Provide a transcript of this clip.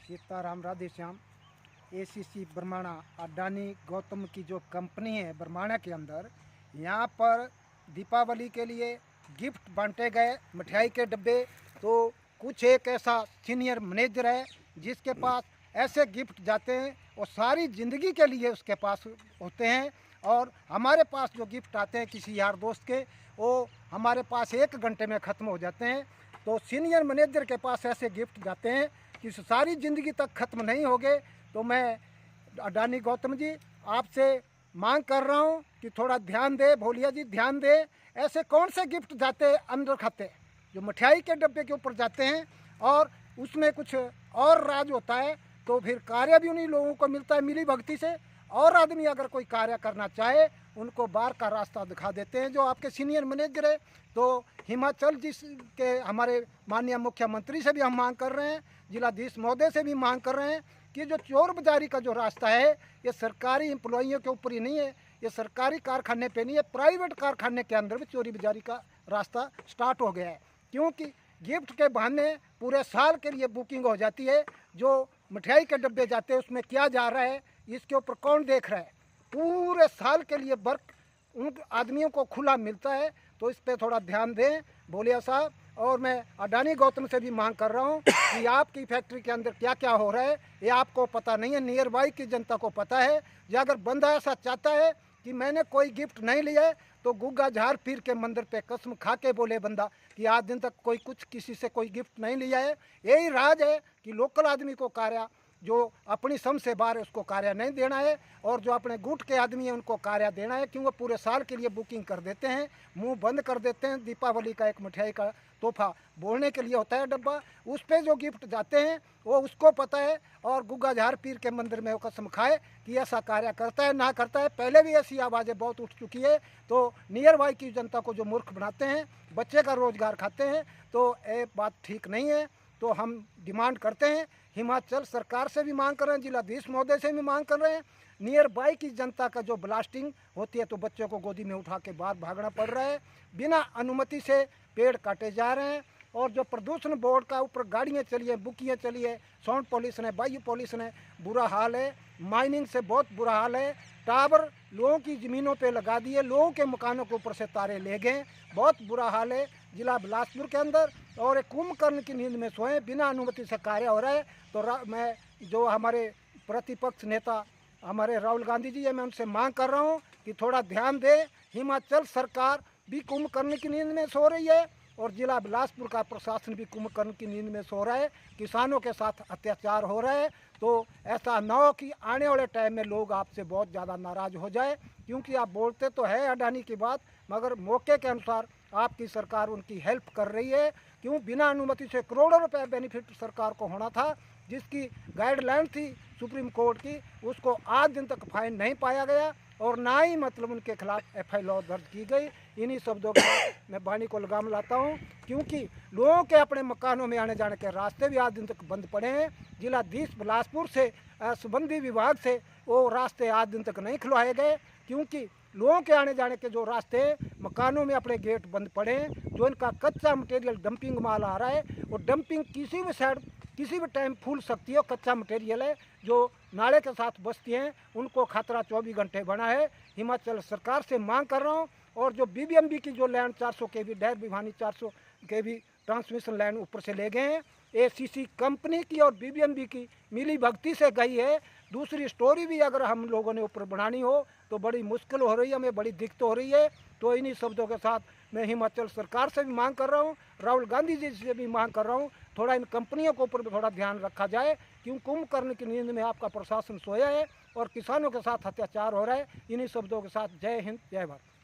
Sitaram Radhe Shyam. ACC Barmana Adani Gautam की जो company है बरमाणा के अंदर, यहाँ पर दीपावली के लिए गिफ्ट बांटे गए मिठाई के डब्बे। तो कुछ एक ऐसा सीनियर मैनेजर है जिसके पास ऐसे गिफ्ट जाते हैं और सारी ज़िंदगी के लिए उसके पास होते हैं। और हमारे पास जो गिफ्ट आते हैं किसी यार दोस्त के, वो हमारे पास 1 घंटे में ख़त्म हो जाते हैं। तो सीनियर मैनेजर के पास ऐसे गिफ्ट जाते हैं कि सारी ज़िंदगी तक ख़त्म नहीं होंगे। तो मैं अडानी गौतम जी आपसे मांग कर रहा हूँ कि थोड़ा ध्यान दे, भोलिया जी ध्यान दे। ऐसे कौन से गिफ्ट जाते हैं अंदर खाते जो मिठाई के डब्बे के ऊपर जाते हैं और उसमें कुछ और राज होता है, तो फिर कार्य भी उन्हीं लोगों को मिलता है मिली भक्ति से। और आदमी अगर कोई कार्य करना चाहे उनको बाहर का रास्ता दिखा देते हैं जो आपके सीनियर मैनेजर है। तो हिमाचल जिसके हमारे माननीय मुख्यमंत्री से भी हम मांग कर रहे हैं, जिलाधीश महोदय से भी मांग कर रहे हैं कि जो चोर बाजारी का जो रास्ता है ये सरकारी एम्प्लॉइयों के ऊपर ही नहीं है, ये सरकारी कारखाने पे नहीं है, प्राइवेट कारखाने के अंदर भी चोरी बाजारी का रास्ता स्टार्ट हो गया है। क्योंकि गिफ्ट के बहाने पूरे साल के लिए बुकिंग हो जाती है। जो मिठाई के डब्बे जाते हैं उसमें क्या जा रहा है इसके ऊपर कौन देख रहा है। पूरे साल के लिए वर्क उन आदमियों को खुला मिलता है। तो इस पर थोड़ा ध्यान दें भोलिया साहब। और मैं अडानी गौतम से भी मांग कर रहा हूँ कि आपकी फैक्ट्री के अंदर क्या क्या हो रहा है ये आपको पता नहीं है, नियर बाई की जनता को पता है। या अगर बंदा ऐसा चाहता है कि मैंने कोई गिफ्ट नहीं लिया है तो गुग्गा झार पीर के मंदिर पे कसम खा के बोले बंदा कि आज दिन तक कोई कुछ किसी से कोई गिफ्ट नहीं लिया है। यही राज है कि लोकल आदमी को कार्य जो अपनी सम से बाहर है उसको कार्य नहीं देना है, और जो अपने गुट के आदमी हैं उनको कार्य देना है। क्यों वो पूरे साल के लिए बुकिंग कर देते हैं, मुंह बंद कर देते हैं। दीपावली का एक मिठाई का तोहफा बोलने के लिए होता है डब्बा, उस पर जो गिफ्ट जाते हैं वो उसको पता है। और गुग्गा झार पीर के मंदिर में वो कसम खाए कि ऐसा कार्य करता है ना करता है। पहले भी ऐसी आवाज़ें बहुत उठ चुकी है। तो नियर बाई की जनता को जो मूर्ख बनाते हैं, बच्चे का रोजगार खाते हैं, तो ये बात ठीक नहीं है। तो हम डिमांड करते हैं, हिमाचल सरकार से भी मांग कर रहे हैं, जिलाधीश महोदय से भी मांग कर रहे हैं। नियर बाई की जनता का जो ब्लास्टिंग होती है तो बच्चों को गोदी में उठा के बाहर भागना पड़ रहा है, बिना अनुमति से पेड़ काटे जा रहे हैं। और जो प्रदूषण बोर्ड का ऊपर गाड़ियाँ चली है, बुकियाँ चली है, साउंड पॉल्यूशन है, वायु पॉल्यूशन है, बुरा हाल है। माइनिंग से बहुत बुरा हाल है। टावर लोगों की ज़मीनों पे लगा दिए, लोगों के मकानों के ऊपर से तारे ले गए, बहुत बुरा हाल है जिला बिलासपुर के अंदर। और एक कुंभकर्ण की नींद में सोए, बिना अनुमति से कार्य हो रहा है। तो मैं जो हमारे प्रतिपक्ष नेता हमारे राहुल गांधी जी है, मैं उनसे मांग कर रहा हूँ कि थोड़ा ध्यान दें। हिमाचल सरकार भी कुंभकर्ण की नींद में सो रही है और जिला बिलासपुर का प्रशासन भी कुंभकर्ण की नींद में सो रहा है। किसानों के साथ अत्याचार हो रहा है। तो ऐसा न हो कि आने वाले टाइम में लोग आपसे बहुत ज़्यादा नाराज़ हो जाए, क्योंकि आप बोलते तो है अडानी की बात, मगर मौके के अनुसार आपकी सरकार उनकी हेल्प कर रही है। क्यों बिना अनुमति से करोड़ों रुपए बेनिफिट सरकार को होना था, जिसकी गाइडलाइन थी सुप्रीम कोर्ट की, उसको आज दिन तक फाइन नहीं पाया गया और ना ही मतलब उनके खिलाफ एफआईआर दर्ज की गई। इन्हीं शब्दों के साथ मैं वाणी को लगाम लाता हूँ, क्योंकि लोगों के अपने मकानों में आने जाने के रास्ते भी आज दिन तक बंद पड़े हैं। जिलाधीश बिलासपुर से संबंधी विभाग से वो रास्ते आज दिन तक नहीं खुलवाए गए, क्योंकि लोगों के आने जाने के जो रास्ते मकानों में अपने गेट बंद पड़े हैं। जो इनका कच्चा मटेरियल डंपिंग माल आ रहा है, वो डंपिंग किसी भी साइड किसी भी टाइम फूल सकती है। कच्चा मटेरियल है जो नाले के साथ बसती हैं, उनको खतरा 24 घंटे बना है। हिमाचल सरकार से मांग कर रहा हूँ। और जो बीबीएमबी की जो लैंड 400 केवी डैर भिवानी 400 केवी ट्रांसमिशन लाइन ऊपर से ले गए हैं, एसीसी कंपनी की और बीबीएमबी की मिली भगती से गई है। दूसरी स्टोरी भी अगर हम लोगों ने ऊपर बनानी हो तो बड़ी मुश्किल हो रही है, हमें बड़ी दिक्कत हो रही है। तो इन्हीं शब्दों के साथ मैं हिमाचल सरकार से भी मांग कर रहा हूँ, राहुल गांधी जी से भी मांग कर रहा हूँ, थोड़ा इन कंपनियों के ऊपर भी थोड़ा ध्यान रखा जाए। क्यों कुंभकर्ण की नींद में आपका प्रशासन सोया है और किसानों के साथ अत्याचार हो रहा है। इन्हीं शब्दों के साथ जय हिंद, जय भारत।